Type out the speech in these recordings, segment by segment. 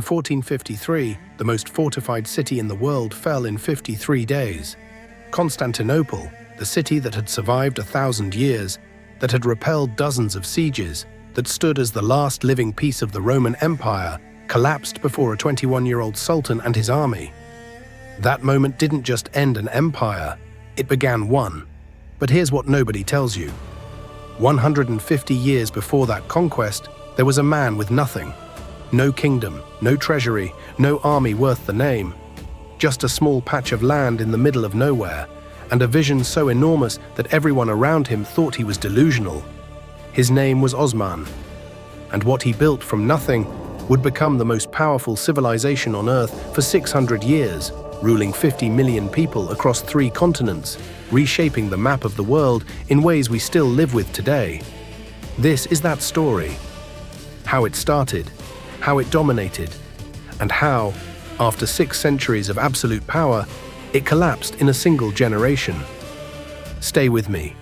1453, the most fortified city in the world fell in 53 days. Constantinople, the city that had survived 1,000 years, that had repelled dozens of sieges, that stood as the last living piece of the Roman Empire, collapsed before a 21-year-old sultan and his army. That moment didn't just end an empire, it began one. But here's what nobody tells you. 150 years before that conquest, there was a man with nothing. No kingdom, no treasury, no army worth the name. Just a small patch of land in the middle of nowhere, and a vision so enormous that everyone around him thought he was delusional. His name was Osman, and what he built from nothing would become the most powerful civilization on Earth for 600 years, ruling 50 million people across 3 continents, reshaping the map of the world in ways we still live with today. This is that story. How it started, how it dominated, and how, after 6 centuries of absolute power, it collapsed in a single generation. Stay with me,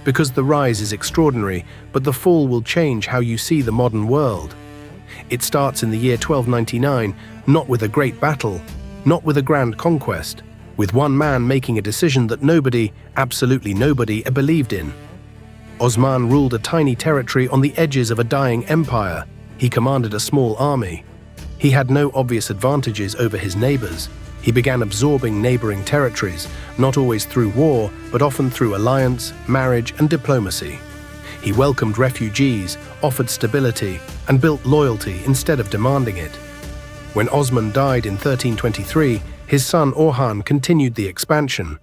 because the rise is extraordinary, but the fall will change how you see the modern world. It starts in the year 1299, not with a great battle, not with a grand conquest, with one man making a decision that nobody, absolutely nobody, believed in. Osman ruled a tiny territory on the edges of a dying empire. He commanded a small army. He had no obvious advantages over his neighbors. He began absorbing neighboring territories, not always through war, but often through alliance, marriage, and diplomacy. He welcomed refugees, offered stability, and built loyalty instead of demanding it. When Osman died in 1323, his son Orhan continued the expansion.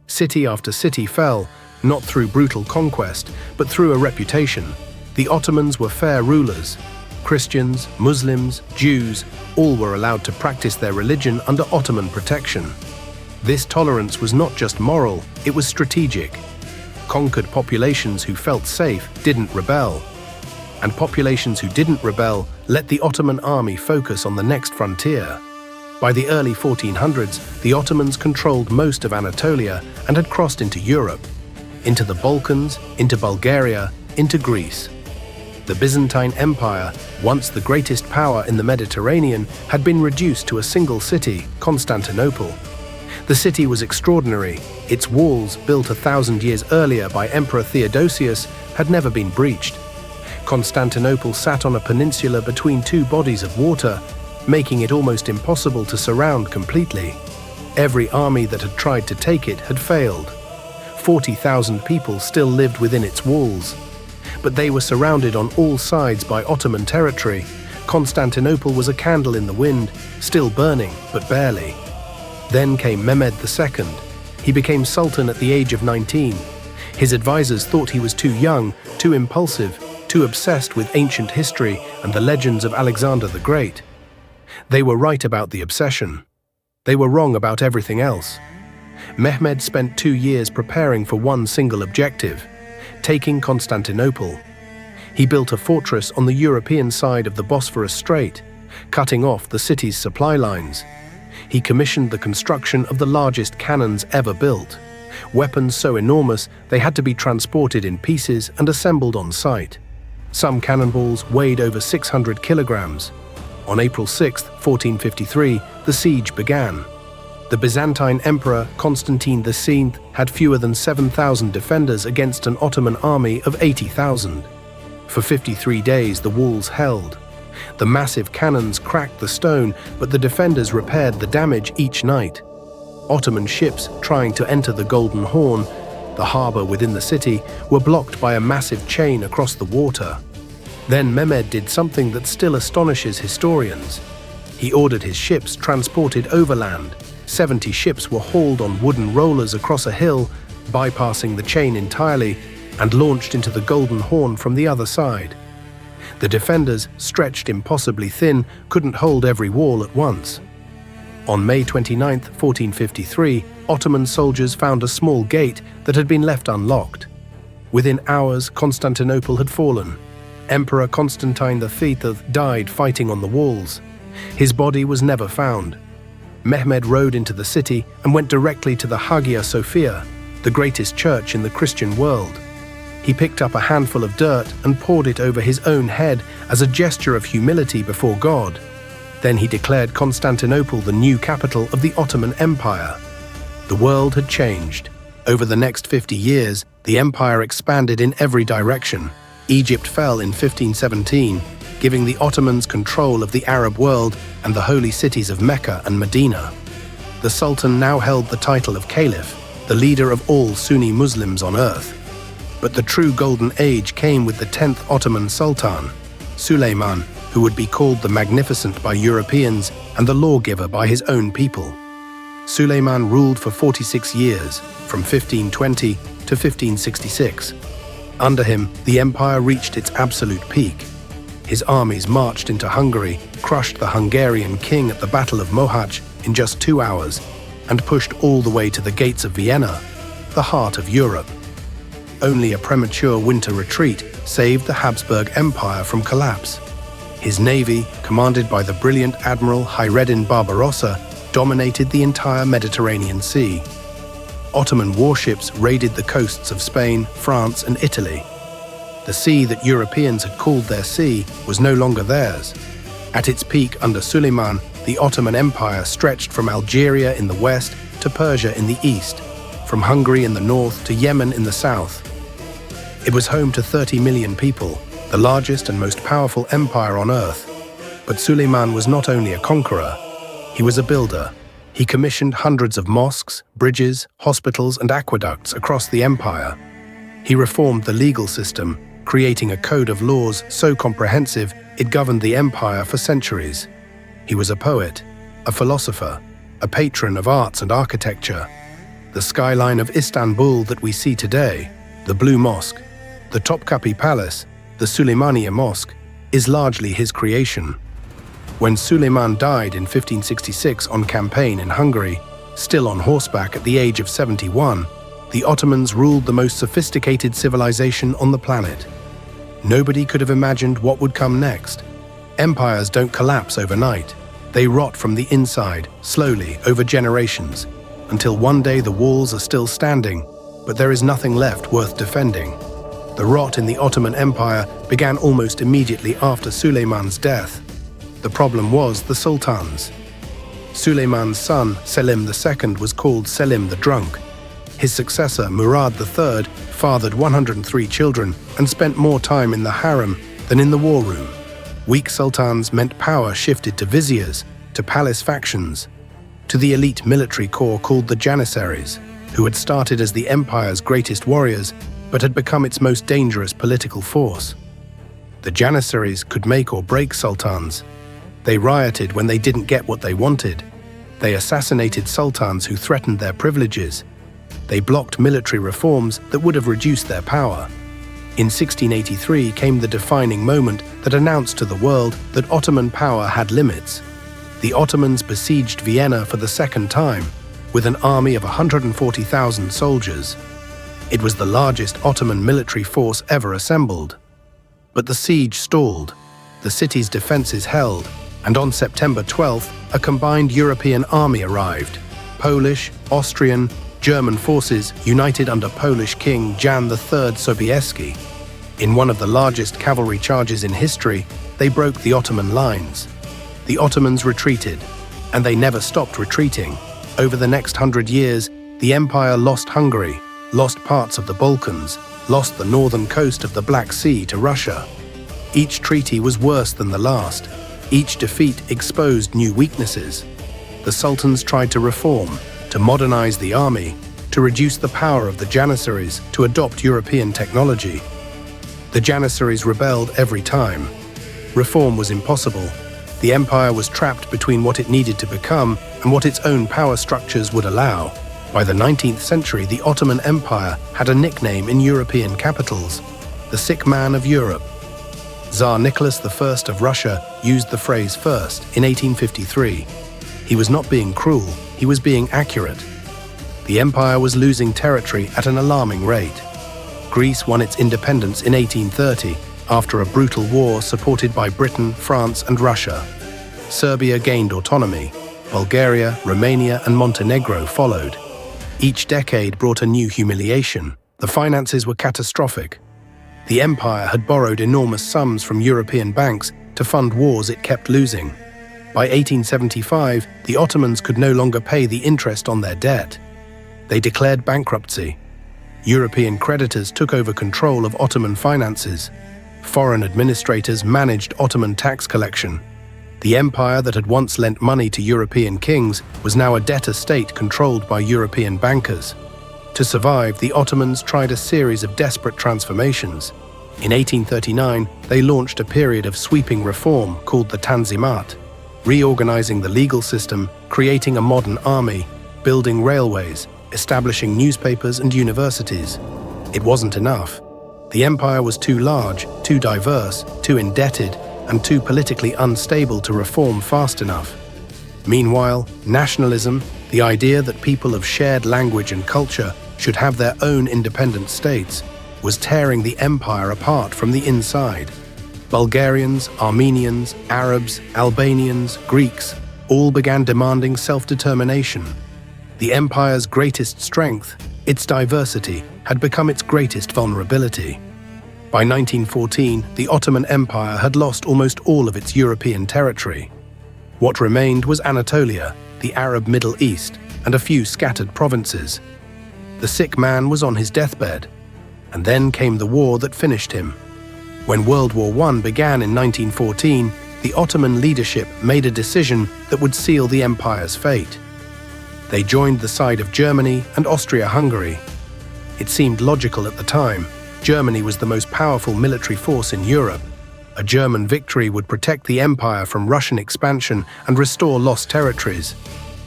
City after city fell, not through brutal conquest, but through a reputation. The Ottomans were fair rulers. Christians, Muslims, Jews, all were allowed to practice their religion under Ottoman protection. This tolerance was not just moral, it was strategic. Conquered populations who felt safe didn't rebel. And populations who didn't rebel let the Ottoman army focus on the next frontier. By the early 1400s, the Ottomans controlled most of Anatolia and had crossed into Europe, into the Balkans, into Bulgaria, into Greece. The Byzantine Empire, once the greatest power in the Mediterranean, had been reduced to a single city, Constantinople. The city was extraordinary. Its walls, built 1,000 years earlier by Emperor Theodosius, had never been breached. Constantinople sat on a peninsula between 2 bodies of water, making it almost impossible to surround completely. Every army that had tried to take it had failed. 40,000 people still lived within its walls. But they were surrounded on all sides by Ottoman territory. Constantinople was a candle in the wind, still burning, but barely. Then came Mehmed II. He became Sultan at the age of 19. His advisors thought he was too young, too impulsive, too obsessed with ancient history and the legends of Alexander the Great. They were right about the obsession. They were wrong about everything else. Mehmed spent 2 years preparing for one single objective: taking Constantinople. He built a fortress on the European side of the Bosphorus Strait, cutting off the city's supply lines. He commissioned the construction of the largest cannons ever built, weapons so enormous they had to be transported in pieces and assembled on site. Some cannonballs weighed over 600 kilograms. On April 6, 1453, the siege began. The Byzantine Emperor Constantine VI had fewer than 7,000 defenders against an Ottoman army of 80,000. For 53 days, the walls held. The massive cannons cracked the stone, but the defenders repaired the damage each night. Ottoman ships trying to enter the Golden Horn, the harbor within the city, were blocked by a massive chain across the water. Then Mehmed did something that still astonishes historians. He ordered his ships transported overland. 70 ships were hauled on wooden rollers across a hill, bypassing the chain entirely, and launched into the Golden Horn from the other side. The defenders, stretched impossibly thin, couldn't hold every wall at once. On May 29, 1453, Ottoman soldiers found a small gate that had been left unlocked. Within hours, Constantinople had fallen. Emperor Constantine V died fighting on the walls. His body was never found. Mehmed rode into the city and went directly to the Hagia Sophia, the greatest church in the Christian world. He picked up a handful of dirt and poured it over his own head as a gesture of humility before God. Then he declared Constantinople the new capital of the Ottoman Empire. The world had changed. Over the next 50 years, the empire expanded in every direction. Egypt fell in 1517, giving the Ottomans control of the Arab world and the holy cities of Mecca and Medina. The Sultan now held the title of Caliph, the leader of all Sunni Muslims on earth. But the true golden age came with the 10th Ottoman Sultan, Suleiman, who would be called the Magnificent by Europeans and the lawgiver by his own people. Suleiman ruled for 46 years, from 1520 to 1566. Under him, the empire reached its absolute peak. His armies marched into Hungary, crushed the Hungarian king at the Battle of Mohacs in just 2 hours, and pushed all the way to the gates of Vienna, the heart of Europe. Only a premature winter retreat saved the Habsburg Empire from collapse. His navy, commanded by the brilliant Admiral Hayreddin Barbarossa, dominated the entire Mediterranean Sea. Ottoman warships raided the coasts of Spain, France, and Italy. The sea that Europeans had called their sea was no longer theirs. At its peak under Suleiman, the Ottoman Empire stretched from Algeria in the west to Persia in the east, from Hungary in the north to Yemen in the south. It was home to 30 million people, the largest and most powerful empire on earth. But Suleiman was not only a conqueror, he was a builder. He commissioned hundreds of mosques, bridges, hospitals, and aqueducts across the empire. He reformed the legal system, creating a code of laws so comprehensive it governed the empire for centuries. He was a poet, a philosopher, a patron of arts and architecture. The skyline of Istanbul that we see today, the Blue Mosque, the Topkapi Palace, the Süleymaniye Mosque, is largely his creation. When Suleiman died in 1566 on campaign in Hungary, still on horseback at the age of 71, the Ottomans ruled the most sophisticated civilization on the planet. Nobody could have imagined what would come next. Empires don't collapse overnight. They rot from the inside, slowly, over generations, until one day the walls are still standing, but there is nothing left worth defending. The rot in the Ottoman Empire began almost immediately after Suleiman's death. The problem was the sultans. Suleiman's son, Selim II, was called Selim the Drunk. His successor, Murad III, fathered 103 children and spent more time in the harem than in the war room. Weak sultans meant power shifted to viziers, to palace factions, to the elite military corps called the Janissaries, who had started as the empire's greatest warriors but had become its most dangerous political force. The Janissaries could make or break sultans. They rioted when they didn't get what they wanted. They assassinated sultans who threatened their privileges. They blocked military reforms that would have reduced their power. In 1683 came the defining moment that announced to the world that Ottoman power had limits. The Ottomans besieged Vienna for the second time, with an army of 140,000 soldiers. It was the largest Ottoman military force ever assembled. But the siege stalled, the city's defenses held, and on September 12th, a combined European army arrived. Polish, Austrian, German forces united under Polish King Jan III Sobieski. In one of the largest cavalry charges in history, they broke the Ottoman lines. The Ottomans retreated, and they never stopped retreating. Over the next 100 years, the empire lost Hungary, lost parts of the Balkans, lost the northern coast of the Black Sea to Russia. Each treaty was worse than the last. Each defeat exposed new weaknesses. The sultans tried to reform, to modernize the army, to reduce the power of the Janissaries, to adopt European technology. The Janissaries rebelled every time. Reform was impossible. The empire was trapped between what it needed to become and what its own power structures would allow. By the 19th century, the Ottoman Empire had a nickname in European capitals, the sick man of Europe. Tsar Nicholas I of Russia used the phrase first in 1853. He was not being cruel, he was being accurate. The empire was losing territory at an alarming rate. Greece won its independence in 1830 after a brutal war supported by Britain, France, and Russia. Serbia gained autonomy. Bulgaria, Romania, and Montenegro followed. Each decade brought a new humiliation. The finances were catastrophic. The empire had borrowed enormous sums from European banks to fund wars it kept losing. By 1875, the Ottomans could no longer pay the interest on their debt. They declared bankruptcy. European creditors took over control of Ottoman finances. Foreign administrators managed Ottoman tax collection. The empire that had once lent money to European kings was now a debtor state controlled by European bankers. To survive, the Ottomans tried a series of desperate transformations. In 1839, they launched a period of sweeping reform called the Tanzimat, reorganizing the legal system, creating a modern army, building railways, establishing newspapers and universities. It wasn't enough. The empire was too large, too diverse, too indebted, and too politically unstable to reform fast enough. Meanwhile, nationalism, the idea that people of shared language and culture should have their own independent states, was tearing the empire apart from the inside. Bulgarians, Armenians, Arabs, Albanians, Greeks all began demanding self-determination. The empire's greatest strength, its diversity, had become its greatest vulnerability. By 1914, the Ottoman Empire had lost almost all of its European territory. What remained was Anatolia, the Arab Middle East, and a few scattered provinces. The sick man was on his deathbed, and then came the war that finished him. When World War I began in 1914, the Ottoman leadership made a decision that would seal the empire's fate. They joined the side of Germany and Austria-Hungary. It seemed logical at the time. Germany was the most powerful military force in Europe. A German victory would protect the empire from Russian expansion and restore lost territories.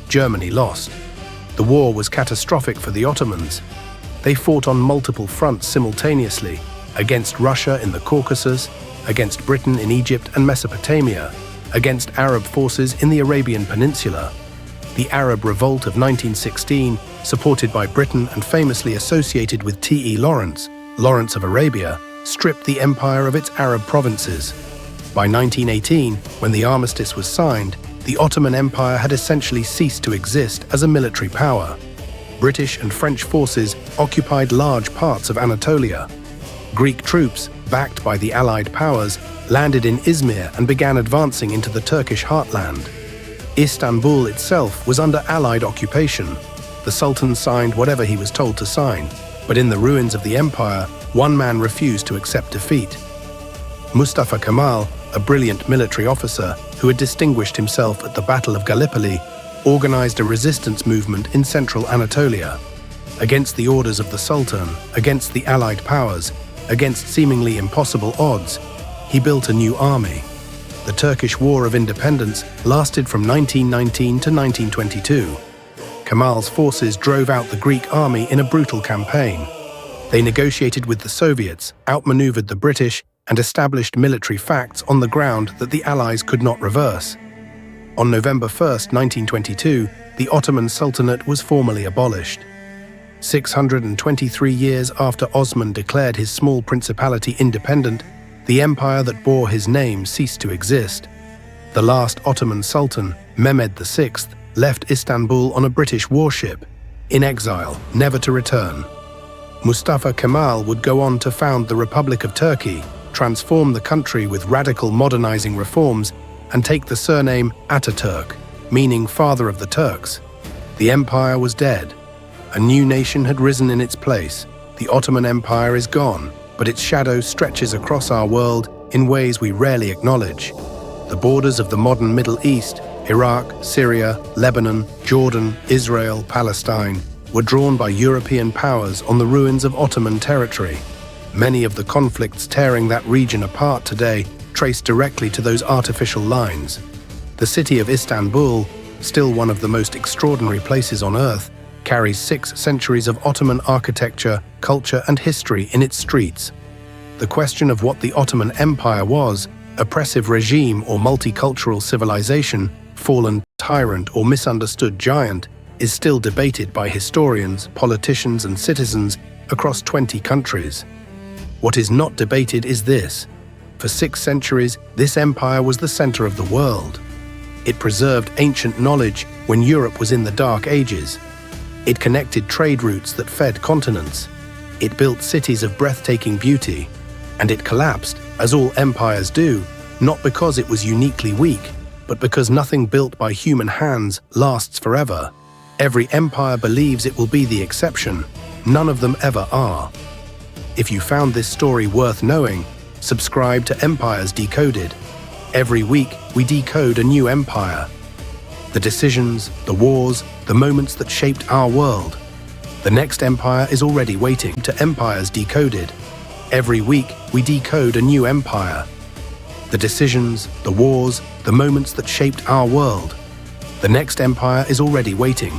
Germany lost. The war was catastrophic for the Ottomans. They fought on multiple fronts simultaneously, against Russia in the Caucasus, against Britain in Egypt and Mesopotamia, against Arab forces in the Arabian Peninsula. The Arab Revolt of 1916, supported by Britain and famously associated with T.E. Lawrence, Lawrence of Arabia, stripped the empire of its Arab provinces. By 1918, when the armistice was signed, the Ottoman Empire had essentially ceased to exist as a military power. British and French forces occupied large parts of Anatolia. Greek troops, backed by the Allied powers, landed in Izmir and began advancing into the Turkish heartland. Istanbul itself was under Allied occupation. The Sultan signed whatever he was told to sign, but in the ruins of the empire, one man refused to accept defeat. Mustafa Kemal, a brilliant military officer who had distinguished himself at the Battle of Gallipoli, organized a resistance movement in central Anatolia. Against the orders of the Sultan, against the Allied powers, against seemingly impossible odds, he built a new army. The Turkish War of Independence lasted from 1919 to 1922. Kemal's forces drove out the Greek army in a brutal campaign. They negotiated with the Soviets, outmaneuvered the British, and established military facts on the ground that the Allies could not reverse. On November 1, 1922, the Ottoman Sultanate was formally abolished. 623 years after Osman declared his small principality independent, the empire that bore his name ceased to exist. The last Ottoman Sultan, Mehmed VI, left Istanbul on a British warship, in exile, never to return. Mustafa Kemal would go on to found the Republic of Turkey, transform the country with radical modernizing reforms, and take the surname Ataturk, meaning father of the Turks. The empire was dead. A new nation had risen in its place. The Ottoman Empire is gone, but its shadow stretches across our world in ways we rarely acknowledge. The borders of the modern Middle East, Iraq, Syria, Lebanon, Jordan, Israel, Palestine, were drawn by European powers on the ruins of Ottoman territory. Many of the conflicts tearing that region apart today trace directly to those artificial lines. The city of Istanbul, still one of the most extraordinary places on earth, carries 6 centuries of Ottoman architecture, culture, and history in its streets. The question of what the Ottoman Empire was, oppressive regime or multicultural civilization, fallen tyrant or misunderstood giant, is still debated by historians, politicians, and citizens across 20 countries. What is not debated is this: for 6 centuries, this empire was the center of the world. It preserved ancient knowledge when Europe was in the Dark Ages. It connected trade routes that fed continents. It built cities of breathtaking beauty. And it collapsed, as all empires do, not because it was uniquely weak, but because nothing built by human hands lasts forever. Every empire believes it will be the exception. None of them ever are. If you found this story worth knowing, subscribe to Empires Decoded. Every week, we decode a new empire. The decisions, the wars, the moments that shaped our world. The next empire is already waiting. To Empires Decoded. Every week, we decode a new empire. The decisions, the wars, the moments that shaped our world. The next empire is already waiting.